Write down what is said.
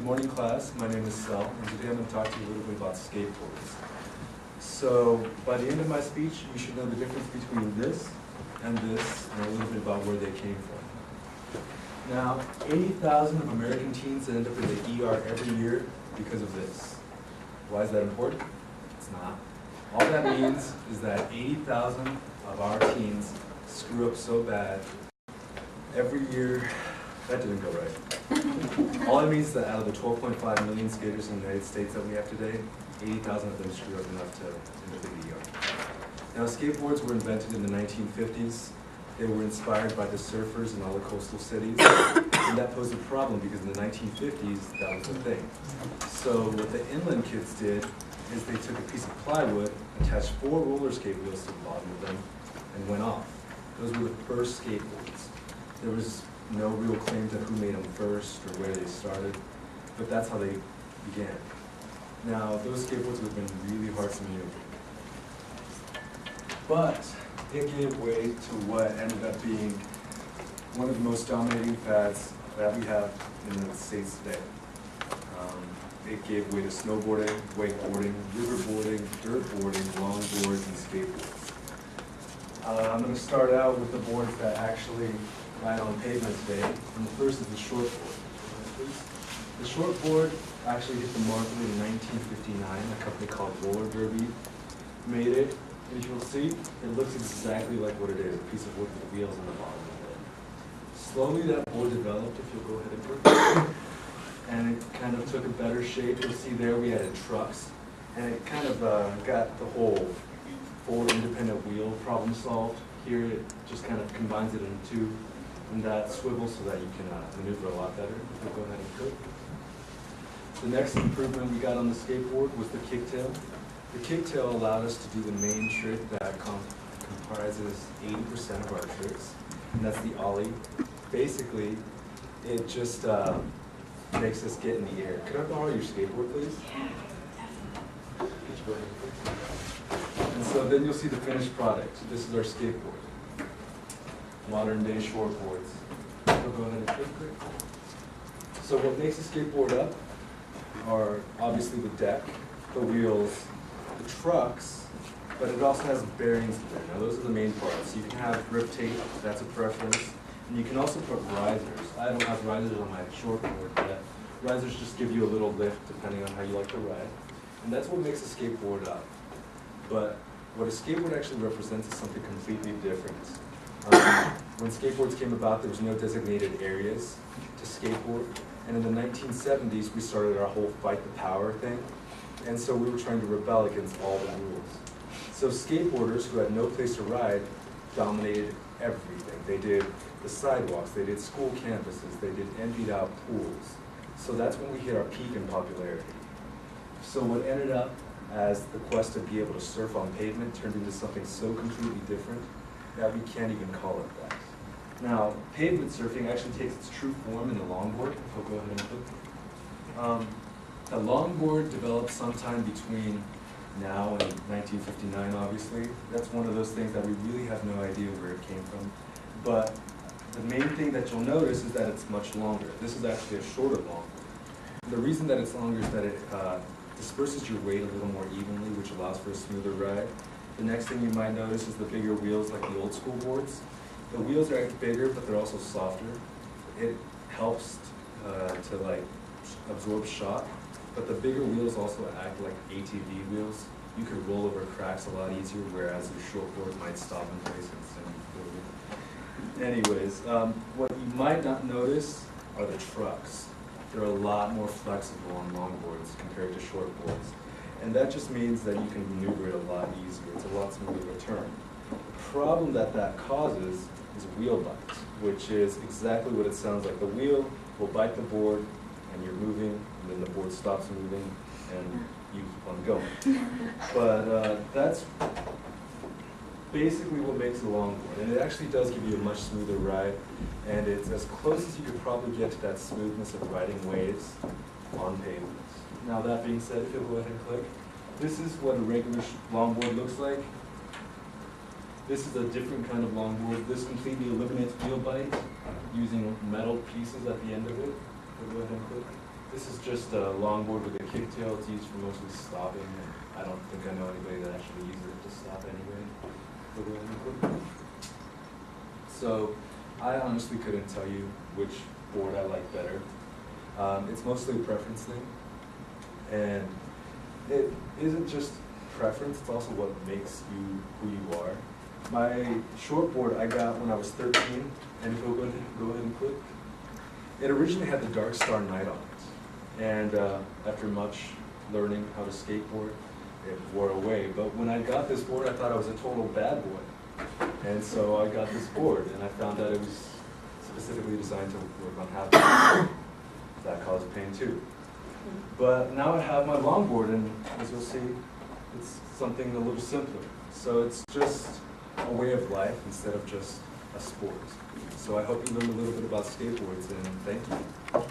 Good morning, class. My name is Sel, and today I'm going to talk to you a little bit about skateboards. So, by the end of my speech, you should know the difference between this, and a little bit about where they came from. Now, 80,000 of American teens end up in the ER every year because of this. Why is that important? It's not. All that means is that 80,000 of our teens screw up so bad every year. That didn't go right. All it means is that out of the 12.5 million skaters in the United States that we have today, 80,000 of them screw up enough to end up in the ER. Now, skateboards were invented in the 1950s. They were inspired by the surfers in all the coastal cities, and that posed a problem because in the 1950s, that was a thing. So what the Ayllon kids did is they took a piece of plywood, attached 4 roller skate wheels to the bottom of them, and went off. Those were the first skateboards. There was no real claim to who made them first or where they started, but that's how they began. Now, those skateboards would have been really hard to maneuver. But it gave way to what ended up being one of the most dominating fads that we have in the States today. It gave way to snowboarding, wakeboarding, riverboarding, dirtboarding, longboards, and skateboards. I'm going to start out with the boards that actually ride on pavement today, and the first is the shortboard. The shortboard actually hit the market in 1959. A company called Roller Derby made it, and as you'll see, it looks exactly like what it is, a piece of wood with wheels on the bottom of it. Slowly that board developed, if you'll go ahead and click, and it kind of took a better shape. You'll see there we added trucks, and it kind of got the whole 4 independent wheel problem solved. Here it just kind of combines it into 2. And that swivels so that you can maneuver a lot better. We'll go ahead and click. The next improvement we got on the skateboard was the kicktail. The kicktail allowed us to do the main trick that comprises 80% of our tricks, and that's the ollie. Basically, it just makes us get in the air. Could I borrow your skateboard, please? Yeah, definitely. And so then you'll see the finished product. This is our skateboard. Modern day shortboards. We'll go ahead and click. So what makes a skateboard up are obviously the deck, the wheels, the trucks, but it also has bearings in there. Now those are the main parts. You can have grip tape, that's a preference, and you can also put risers. I don't have risers on my shortboard, but risers just give you a little lift depending on how you like to ride. And that's what makes a skateboard up. But what a skateboard actually represents is something completely different. When skateboards came about, there was no designated areas to skateboard. And in the 1970s, we started our whole fight the power thing. And so we were trying to rebel against all the rules. So skateboarders who had no place to ride dominated everything. They did the sidewalks, they did school campuses, they did emptied out pools. So that's when we hit our peak in popularity. So what ended up as the quest to be able to surf on pavement turned into something so completely different that we can't even call it that. Now, pavement surfing actually takes its true form in the longboard. If we'll go ahead and click. The longboard developed sometime between now and 1959, obviously. That's one of those things that we really have no idea where it came from. But the main thing that you'll notice is that it's much longer. This is actually a shorter longboard. The reason that it's longer is that it disperses your weight a little more evenly, which allows for a smoother ride. The next thing you might notice is the bigger wheels like the old school boards. The wheels are bigger, but they're also softer. It helps to like absorb shock, but the bigger wheels also act like ATV wheels. You could roll over cracks a lot easier, whereas your shortboard might stop in place and send you forward. Anyways, what you might not notice are the trucks. They're a lot more flexible on longboards compared to shortboards. And that just means that you can maneuver it a lot easier. It's a lot smoother of a turn. The problem that causes is wheel bites, which is exactly what it sounds like. The wheel will bite the board, and you're moving, and then the board stops moving, and you keep on going. But that's basically what makes a longboard. And it actually does give you a much smoother ride, and it's as close as you could probably get to that smoothness of riding waves on pavement. Now that being said, if you'll go ahead and click, this is what a regular longboard looks like. This is a different kind of longboard. This completely eliminates wheel bite using metal pieces at the end of it. We'll go ahead and click. This is just a longboard with a kicktail. It's used for mostly stopping, and I don't think I know anybody that actually uses it to stop anyway. So I honestly couldn't tell you which board I like better. It's mostly a preference thing, and it isn't just preference, it's also what makes you who you are. My shortboard I got when I was 13, and go ahead and click. It originally had the Dark Star Knight on it, and after much learning how to skateboard, it wore away. But when I got this board, I thought I was a total bad boy, and so I got this board, and I found that it was specifically designed to work on habits. That caused pain too. But now I have my longboard, and as you'll see, it's something a little simpler. So it's just a way of life instead of just a sport. So I hope you learned a little bit about skateboards, and thank you.